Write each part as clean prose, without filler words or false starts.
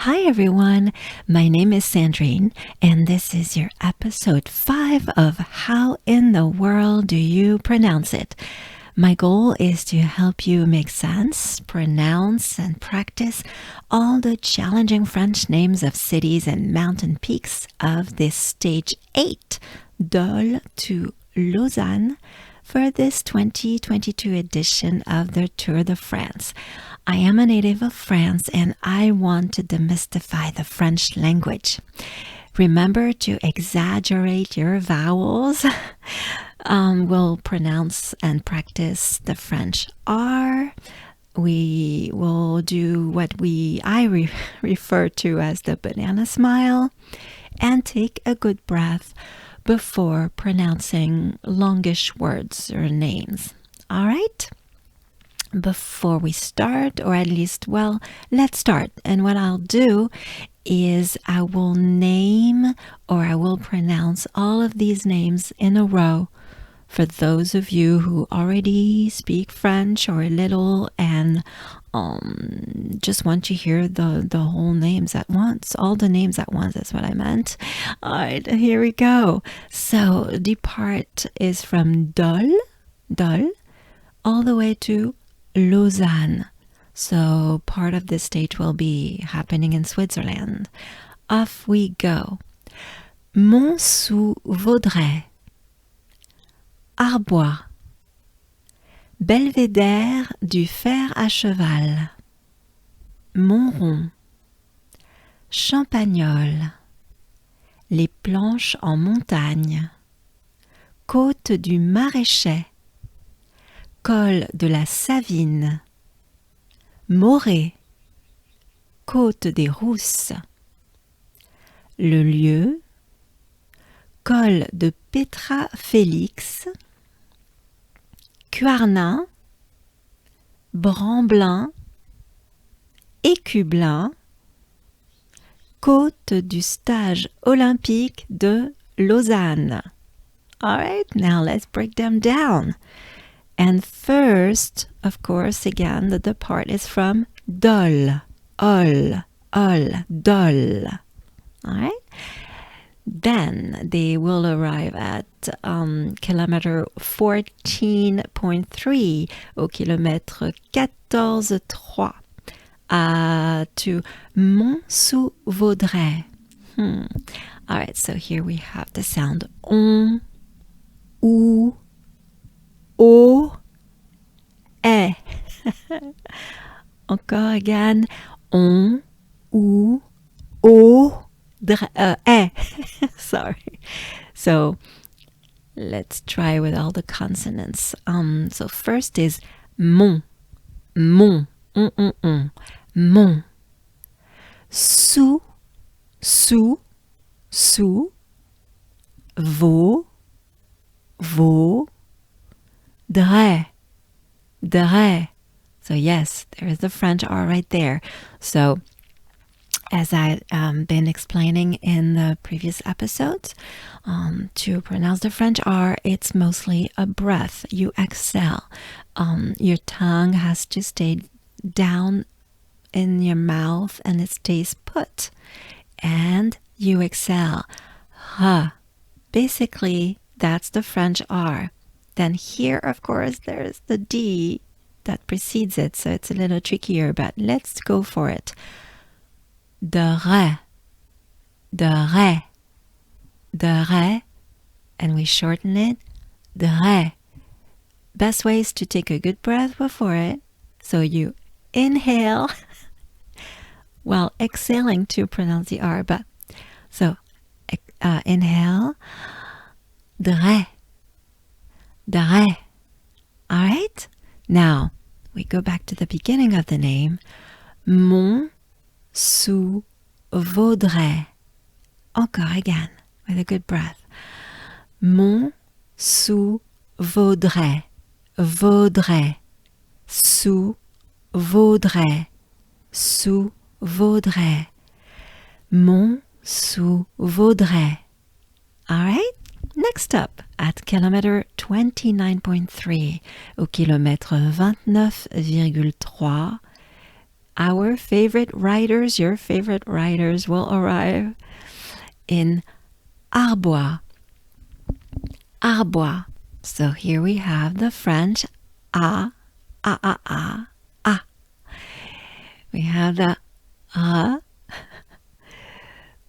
Hi everyone, my name is Sandrine, and this is your episode 5 of How in the World Do You Pronounce It? My goal is to help you make sense, pronounce, and practice all the challenging French names of cities and mountain peaks of this Stage 8, Dole to Lausanne, for this 2022 edition of the Tour de France. I am a native of France and I want to demystify the French language. Remember to exaggerate your vowels. We'll pronounce and practice the French R. We will do what I refer to as the banana smile, and take a good breath before pronouncing longish words or names. All right? Before we start, or at least, let's start. And what I'll do is I will name or I will pronounce all of these names in a row for those of you who already speak French or a little and just want to hear the whole names at once. All the names at once, that's what I meant. All right, here we go. So the part is from Dole, all the way to Lausanne. So part of this stage will be happening in Switzerland. Off we go. Mont-sous-Vaudrey, Arbois, Belvédère du fer à cheval, Montrond, Champagnole, les planches en montagne, côte du Maraîcher, col de la Savine, Morée, côte des Rousses, le lieu, col de Petra Félix, Cuarnin, Bramblin, Écublin, côte du stage olympique de Lausanne. All right, now let's break them down. And first, of course, again, the part is from Dole, Dole. All right? Then they will arrive at kilometer 14.3 au kilomètre 14.3 to Mont-sous-Vaudrey. All right, so here we have the sound on, ou, o, e. Encore again, on, ou, o, e. Sorry. So let's try with all the consonants. So first is mon, mon, mon. Sous, vau, dre. So yes, there is the French R right there. So as I've been explaining in the previous episodes, to pronounce the French R, it's mostly a breath. You exhale. Your tongue has to stay down in your mouth and it stays put. And you exhale. Ha. Basically, that's the French R. Then here, of course, there's the D that precedes it, so it's a little trickier, but let's go for it. De re, and we shorten it, de re. Best way is to take a good breath before it, so you inhale while exhaling to pronounce the R. But so inhale, de re. All right. Now we go back to the beginning of the name, Mont-sous-Vaudrey. Encore again, with a good breath. Mont-sous-Vaudrey. Vaudrey. Sous-Vaudrey. Sous-Vaudrey. Mont-sous-Vaudrey. All right? Next up, at kilometer 29.3 au kilomètre 29,3 Our favorite writers, your favorite writers will arrive in arbois. Arbois. So here we have the French a, a. We have the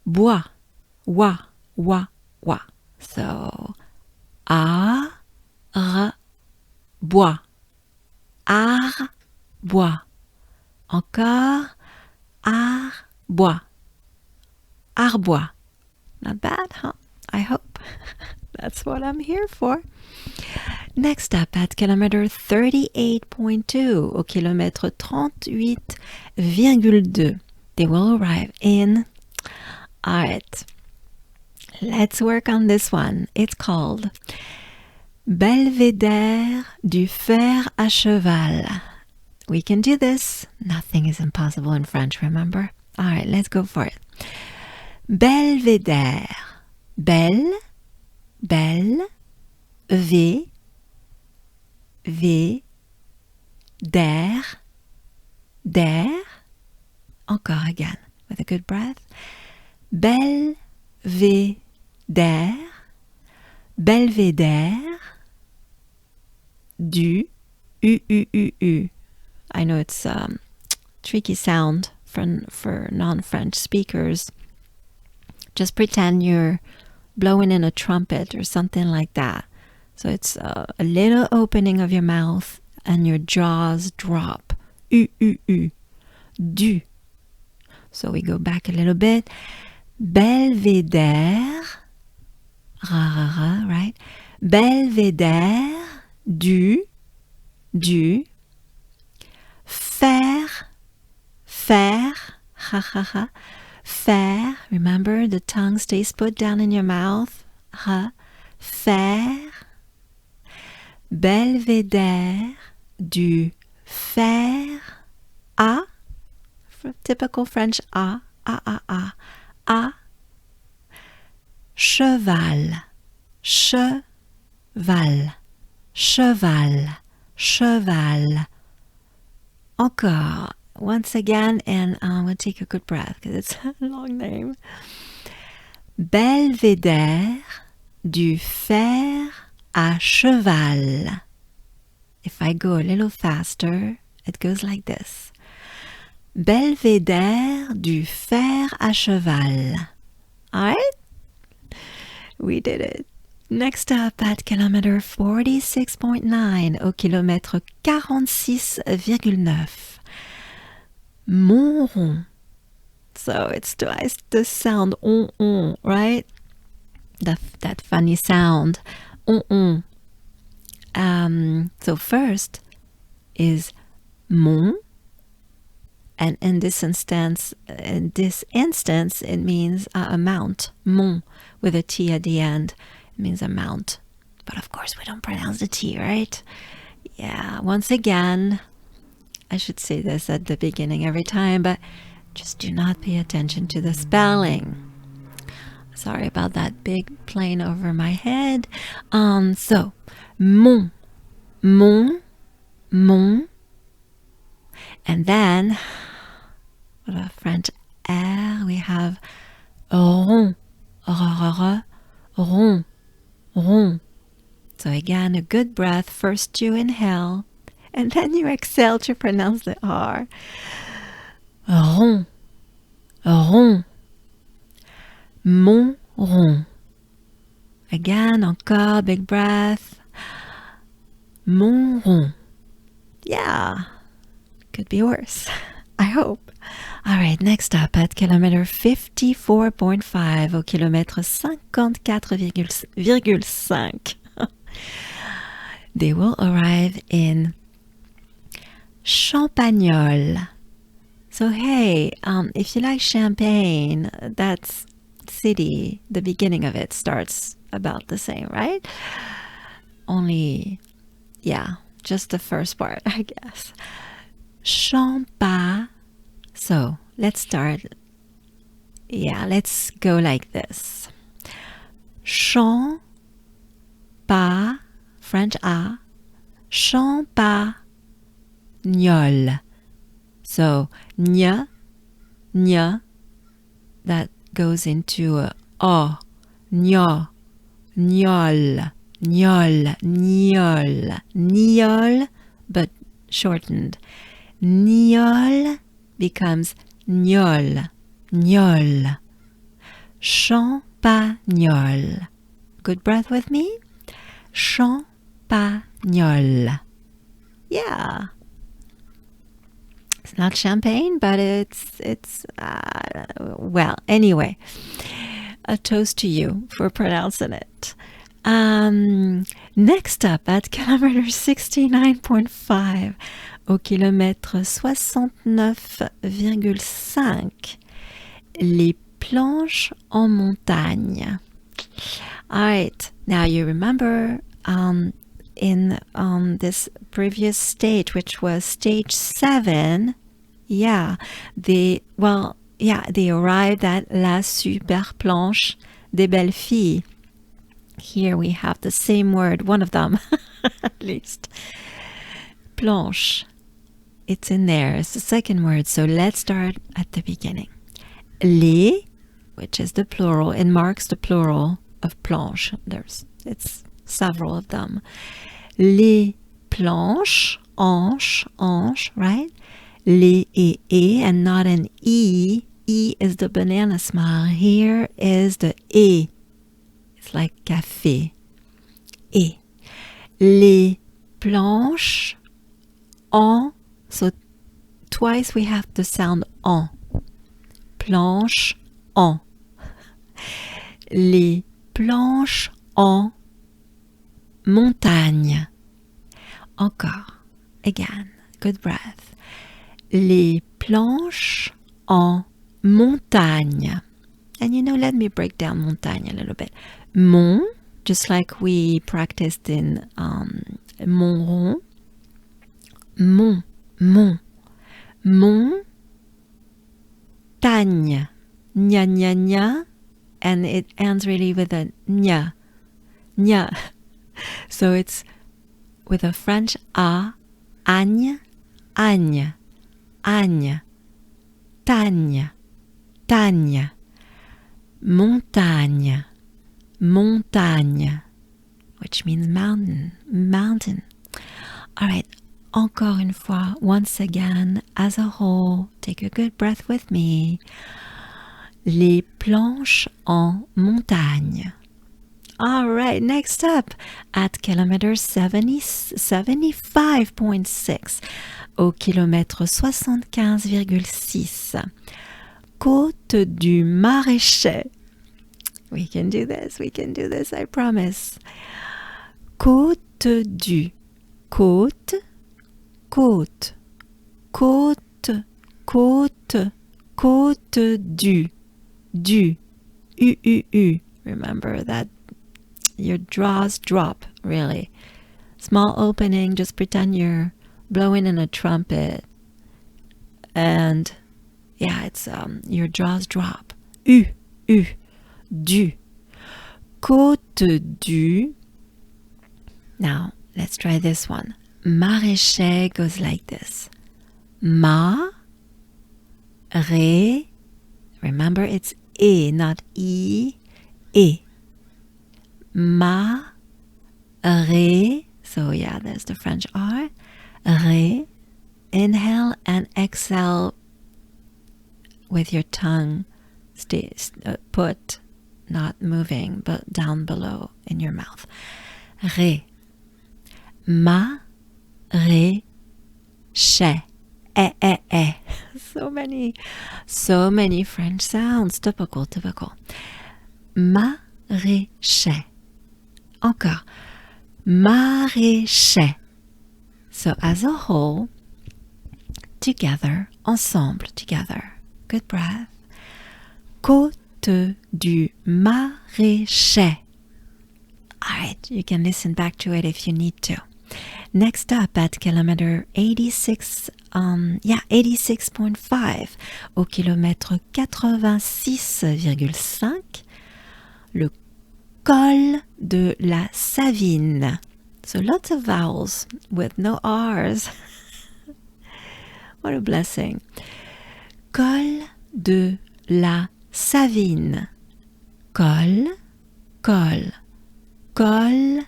bois, wa. So bois, bois. Encore bois, arbois. Not bad, huh? I hope. That's what I'm here for. Next up at kilometer 38.2 au kilomètre 38,2. They will arrive in. Alright. Let's work on this one. It's called Belvédère du fer à cheval. We can do this. Nothing is impossible in French, remember? Alright, let's go for it. Belvédère. Belle, V, d'air. Encore again, with a good breath. Belvédère, du, U. I know it's tricky sound for non-French speakers. Just pretend you're blowing in a trumpet or something like that. So it's a little opening of your mouth and your jaws drop. U. Du. So we go back a little bit. Belvédère. Right? Belvédère du. Fer. Fer. Remember, the tongue stays put down in your mouth. Fer. Belvédère du fer à. Typical French a. Cheval. Encore. Once again, and we'll take a good breath because it's a long name. Belvédère du fer à cheval. If I go a little faster, it goes like this. Belvédère du fer à cheval. Alright? We did it. Next up at kilometer 46.9 au kilomètre 46,9. Montrond. So it's twice the sound on, right? That funny sound on. So first is mon, and in this instance, it means amount. Mon with a T at the end. It means amount. But of course we don't pronounce the T, right? Yeah, once again, I should say this at the beginning every time, but just do not pay attention to the spelling. Sorry about that big plane over my head. So, mon. And then, with a French R, we have rond. So again, a good breath. First you inhale, and then you exhale to pronounce the R. Rond. Montrond. Again, encore, big breath. Montrond. Yeah, could be worse. I hope. All right, next up at kilometer 54.5 au kilomètre 54,5. They will arrive in Champagnole. So hey, if you like champagne, that's city, the beginning of it starts about the same, right? Only, yeah, just the first part, I guess. Champa. So let's start. Yeah, let's go like this. Champa, French A. Champagnole. So, nya, nya, that goes into a o, nya, nyol, nyol, nyol, nyol, but shortened. Nyol becomes gnol, gnol. Champagnol. Good breath with me. Champagnol. Yeah. It's not champagne, but it's well, anyway. A toast to you for pronouncing it. Next up, at kilometer 69.5, au kilomètre 69,5, les planches en montagne. All right, now you remember in this previous stage, which was stage 7, they arrived at la super planche des belles filles. Here we have the same word, one of them at least. Planche. It's in there. It's the second word. So let's start at the beginning. Les, which is the plural, it marks the plural of planche. It's several of them. Les planches, hanche, right? Les et, and not an e. E is the banana smile. Here is the e. It's like café. Et. Les planches en. So twice we have the sound en. Planche en. Les planches en montagne. Encore. Again. Good breath. Les planches en montagne. And let me break down montagne a little bit. Mont, just like we practiced in Montrond. Mont, montagne, nya, nya, nya, and it ends really with a nya. So it's with a French a, agne, tagne, montagne, which means mountain. All right, encore une fois, once again, as a whole, take a good breath with me. Les planches en montagne. All right, next up, at kilometer 75.6, au kilomètre 75,6, Côte du Maraîcher. We can do this, I promise. Côte du, côte, du, u. Remember that your jaws drop, really. Small opening, just pretend you're blowing in a trumpet. And it's your jaws drop. U, du. Côte du. Now, let's try this one. Maraîcher goes like this. Ma, ré. Remember, it's e, not e. Ma, ré. So there's the French R. Ré. Inhale and exhale with your tongue put, not moving, but down below in your mouth. Ré. Ma, ré, che. So many French sounds. Typical. Maraîcher. Encore. Maraîcher. So as a whole, together, ensemble, together. Good breath. Côte du Maraîcher. All right, you can listen back to it if you need to. Next up, at kilometer 86.5, au kilomètre 86,5, le col de la Savine. So lots of vowels with no R's. What a blessing. Col de la Savine. Col, col, col,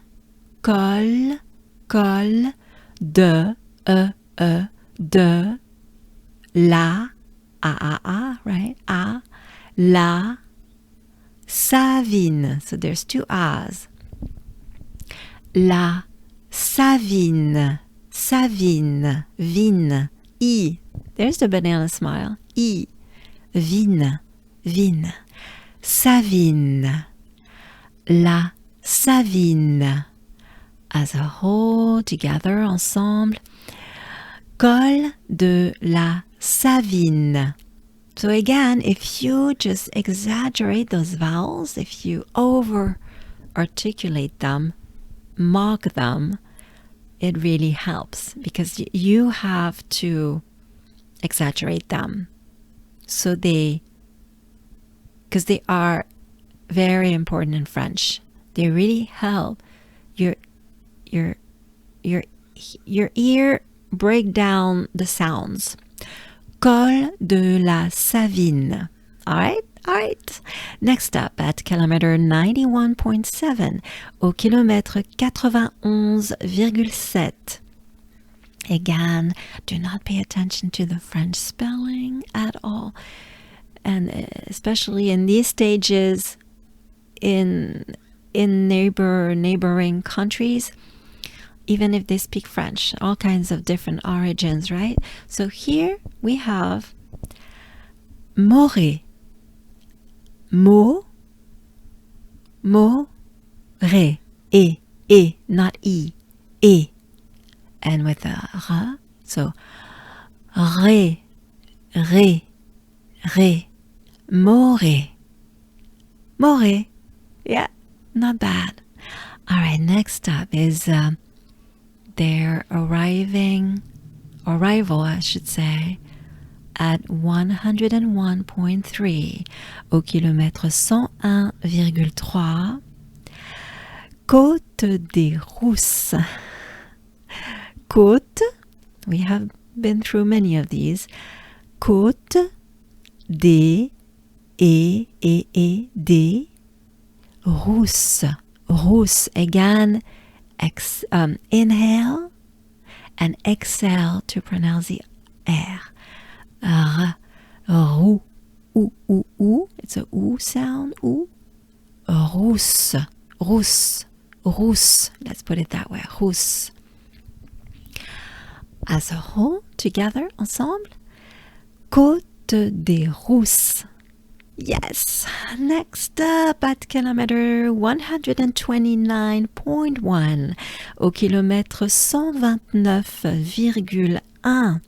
col, col de, de, la, right? La, Savine. So there's two A's. La Savine, Savine, vine, I. There's the banana smile. I, vine, vine. Savine, la Savine. As a whole, together, ensemble. Col de la Savine. So again, if you just exaggerate those vowels, if you over-articulate them, mock them, it really helps because you have to exaggerate them. So because they are very important in French. They really help your ear break down the sounds. Col de la Savine. All right? All right. Next up, at kilometer 91.7, au kilomètre 91,7. Again, do not pay attention to the French spelling at all. And especially in these stages in neighboring countries, even if they speak French, all kinds of different origins, right? So here we have more. Mo, re, not e, and with a ra, so re, more, yeah, not bad. All right, next up is their arrival, I should say, at 101.3 au kilomètre 101,3, Côte des Rousses. Côte, we have been through many of these. Côte des des Rousses. Rousse, again, inhale and exhale to pronounce the R. Roux, ou. It's a oo sound, oo. Rousse, rousse, rousse. Let's put it that way, rousse. As a whole, together, ensemble. Côte des Rousses. Yes. Next up, at kilometer 129.1, au kilomètre 129,1.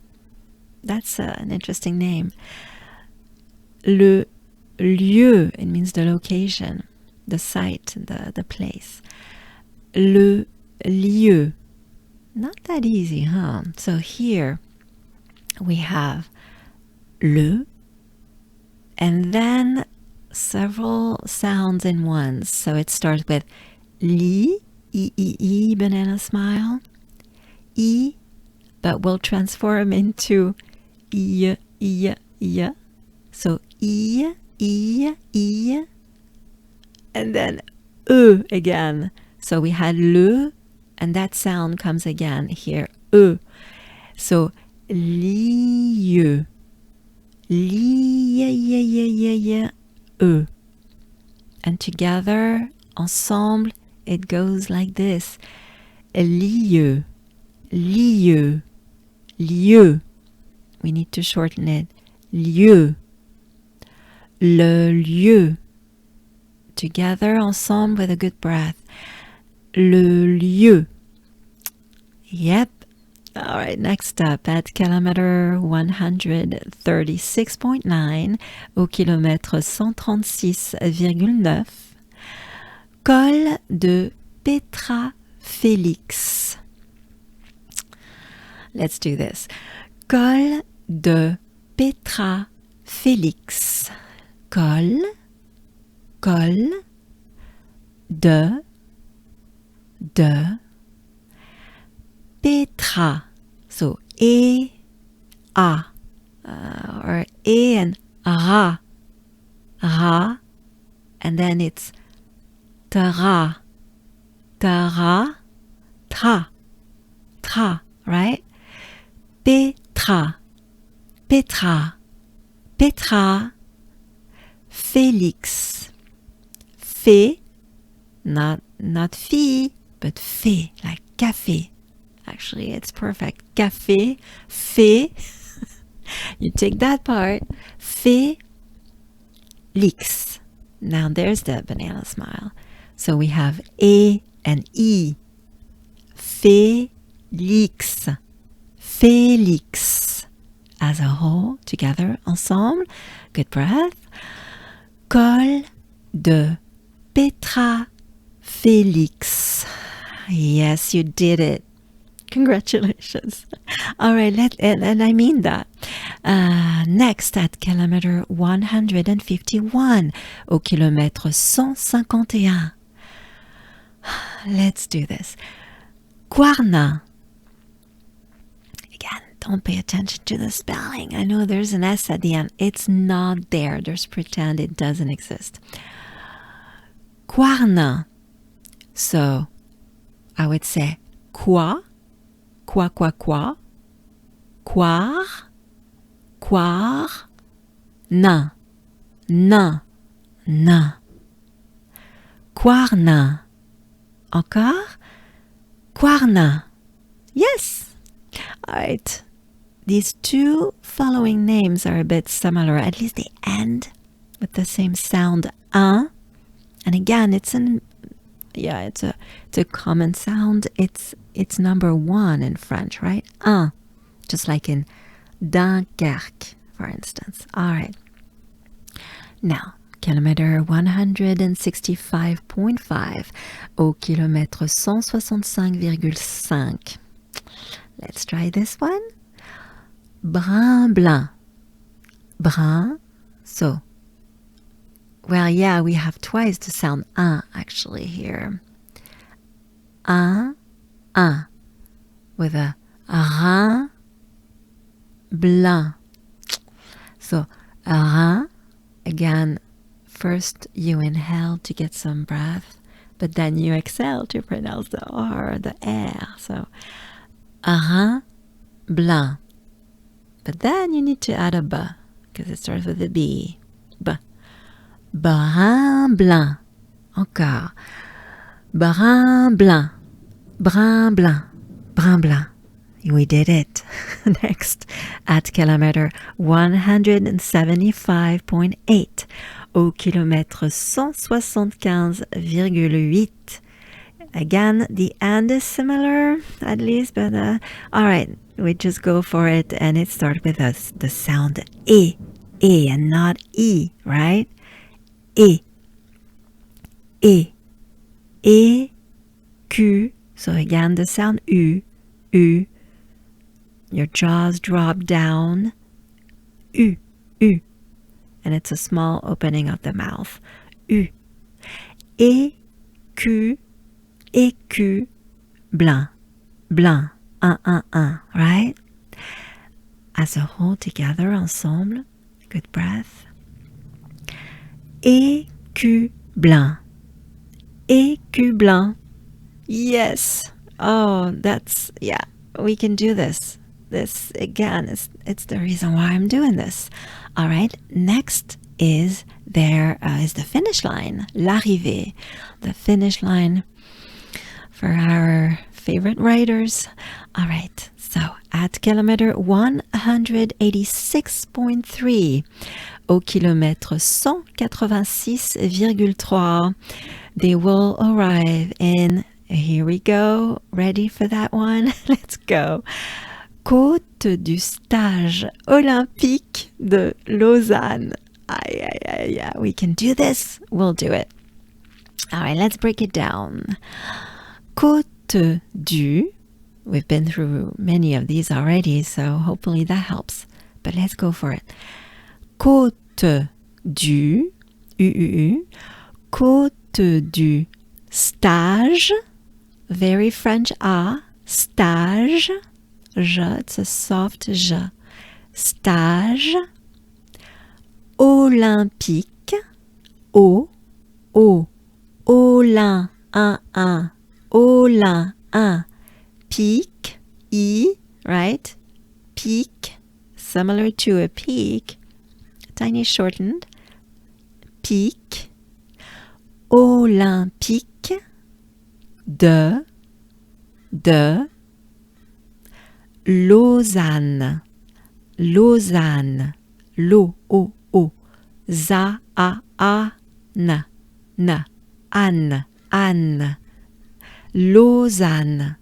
That's an interesting name. Le lieu, it means the location, the site, the place. Le lieu. Not that easy, huh? So here we have le, and then several sounds in one. So it starts with li, e, banana smile, e, but we'll transform into I. So I, and then again. So we had le, and that sound comes again here, So lieu, and together, ensemble, it goes like this. Lieu. We need to shorten it. Lieu. Le lieu. Together, ensemble, with a good breath. Le lieu. Yep. All right, next up, at kilometer 136.9, au kilomètre 136,9, Col de Petra Félix. Let's do this. Col de Petra Félix. Col de Petra. So A, or E and Ra, Ra, and then it's Tara, Tara, Tra, Tra, right? Petra, Petra, Petra, Félix, Fé, not fille, but fé, like café. Actually, it's perfect. Café, fé. You take that part. Félix. Now there's the banana smile. So we have E and I. Félix. Félix. As a whole, together, ensemble. Good breath. Col de Petra Félix. Yes, you did it. Congratulations. All right, and I mean that. Next, at kilometer 151, au kilomètre 151. Let's do this. Guarna. Again, don't pay attention to the spelling. I know there's an S at the end. It's not there. Just pretend it doesn't exist. Guarna. So, I would say quoi, quoi, quoi, quoi, quar, quar, na, na, na. Guarna. Encore? Guarna. Yes. All right. These two following names are a bit similar. At least they end with the same sound. Un. And again, it's a common sound. It's number one in French, right? Un. Just like in Dunkerque, for instance. All right. Now, kilometer 165.5 au kilomètre 165,5. Let's try this one. Brun blanc. Brun. So, well, yeah, we have twice the sound un actually here. Un, with a rein blanc. So, rein, again, first you inhale to get some breath, but then you exhale to pronounce the R, the R. So, rein blanc. But then you need to add a B, because it starts with a B. B. Brun blanc. Encore. Brun blanc. Brun blanc. Brun blanc. We did it. Next, at kilometer 175.8 au kilomètre 175,8. Again, the end is similar, at least, but all right, we just go for it, and it starts with the sound E, and not I, right? E, Q. So again, the sound U. Your jaws drop down. U. And it's a small opening of the mouth. U. Q. Blanc. Un. Right? As a whole, together, ensemble. Good breath. Écu blanc. Écu blanc. Yes. Oh, that's, yeah, we can do this. This, again, it's the reason why I'm doing this. All right, next is the finish line, l'arrivée, the finish line for our favorite writers. All right, so at kilometer 186.3, au kilomètre 186,3, they will arrive in, here we go, ready for that one? Let's go. Côte du stage olympique de Lausanne. Yeah, we can do this. We'll do it. All right, let's break it down. Côte du. We've been through many of these already, so hopefully that helps. But let's go for it. Côte du. Côte du stage. Very French A. Stage. Je, it's a soft je. stage, olympique, O, O, olin, un, olin, un, peak, E, right? Peak, similar to a peak, tiny shortened, peak, olympique, de, Lausanne, Lausanne, lo, o, za, a, n, Anne, Anne, Lausanne,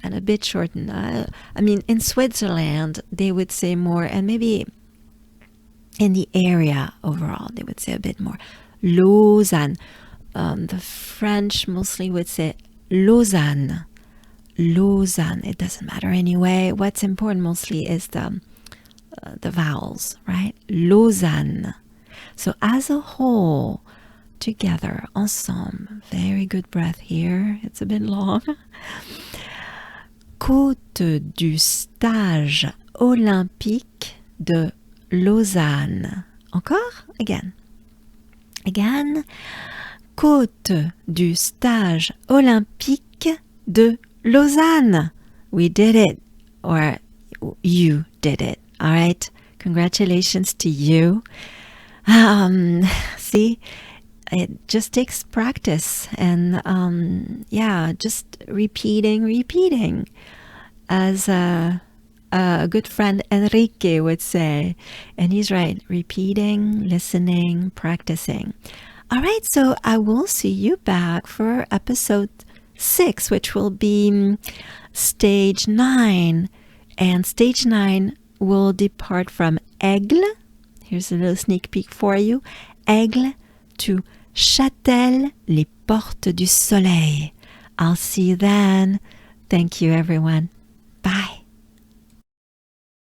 and a bit shortened. I mean, in Switzerland, they would say more, and maybe in the area overall, they would say a bit more. Lausanne. The French mostly would say Lausanne. Lausanne. It doesn't matter anyway. What's important mostly is the vowels, right? Lausanne. So as a whole, together, ensemble. Very good breath here. It's a bit long. Côte du stage olympique de Lausanne. Encore? Again. Again. Côte du stage olympique de Lausanne. We did it. Or you did it. All right. Congratulations to you. See, it just takes practice and just repeating. As a good friend Enrique would say, and he's right, repeating, listening, practicing. All right, so I will see you back for episode 6, which will be stage 9. And stage 9 will depart from aigle. Here's a little sneak peek for you. Aigle to Châtel, les portes du soleil. I'll see you then. Thank you, everyone.